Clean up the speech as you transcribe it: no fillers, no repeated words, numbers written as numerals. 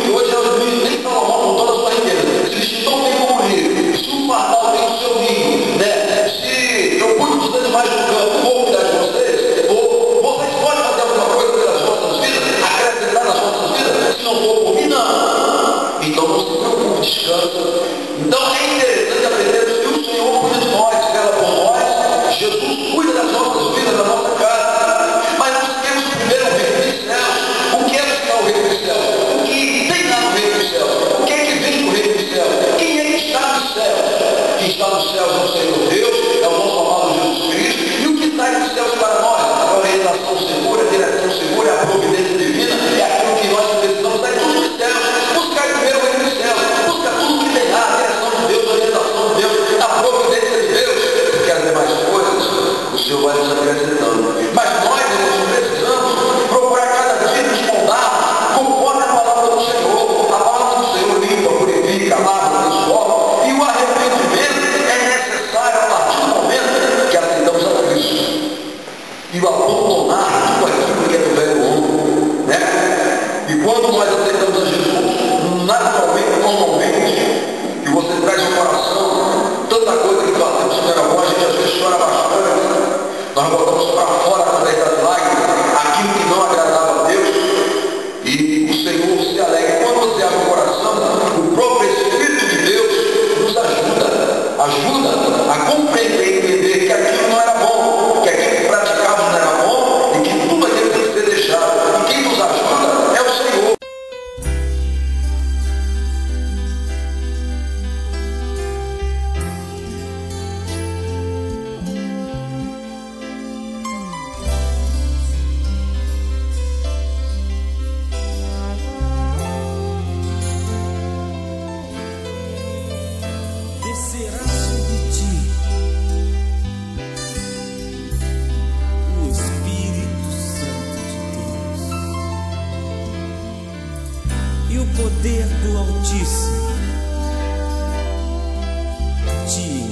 que hoje nem Salomão com toda a sua riqueza se vestiu tão bem como ele. Se um pardal tem o seu ninho, né? Se eu cuido dos animais do campo, vou cuidar de vocês, vocês podem fazer alguma coisa pelas vossas vidas, acrescentar nas vossas vidas, se não for por mim, não. Então não se preocupe, descansa. Então é interessante aprendermos que o Senhor cuida de nós, vela por nós, Jesus cuida das nossas vidas, da nossa casa. Mas nós temos primeiro o reino dos céus. O que é que é o reino dos céus? O que tem lá no reino dos céus? O que é que vem do reino dos céus? Quem é que está nos céus? Quem está nos céus é o Senhor Deus, é o nosso amado Jesus Cristo. E o que sai dos céus para nós? A orientação segura, a direção segura, a providência divina, é aquilo que nós precisamos, sai tudo dos céus. Buscar primeiro o reino dos céus. Busca tudo que tem lá, a direção de Deus, a orientação de Deus, a providência de Deus. Porque as demais coisas o Senhor vai nos acrescentando. Mas nós, irmãos, precisamos procurar cada dia nos moldar conforme a palavra do Senhor. A palavra do Senhor limpa, purifica, lava, transforma. E o arrependimento é necessário a partir do momento que aceitamos a Cristo. E o abandonar tudo aquilo que é do velho homem, né? E quando nós aceitamos a Jesus, naturalmente, normalmente, e você traz no coração tanta coisa que batemos que não era bom, a gente às vezes chora bastante. Nós botamos para fora através das lágrimas aquilo que não agradava a Deus. E o Senhor se alegra. Quando você abre o coração, o próprio Espírito de Deus nos ajuda a compreender e entender que aquilo não era bom, que aquilo que praticávamos não era bom e que tudo aquilo tem que ser deixado. E quem nos ajuda é o Senhor. Descerá sobre ti o Espírito Santo de Deus e o poder do Altíssimo te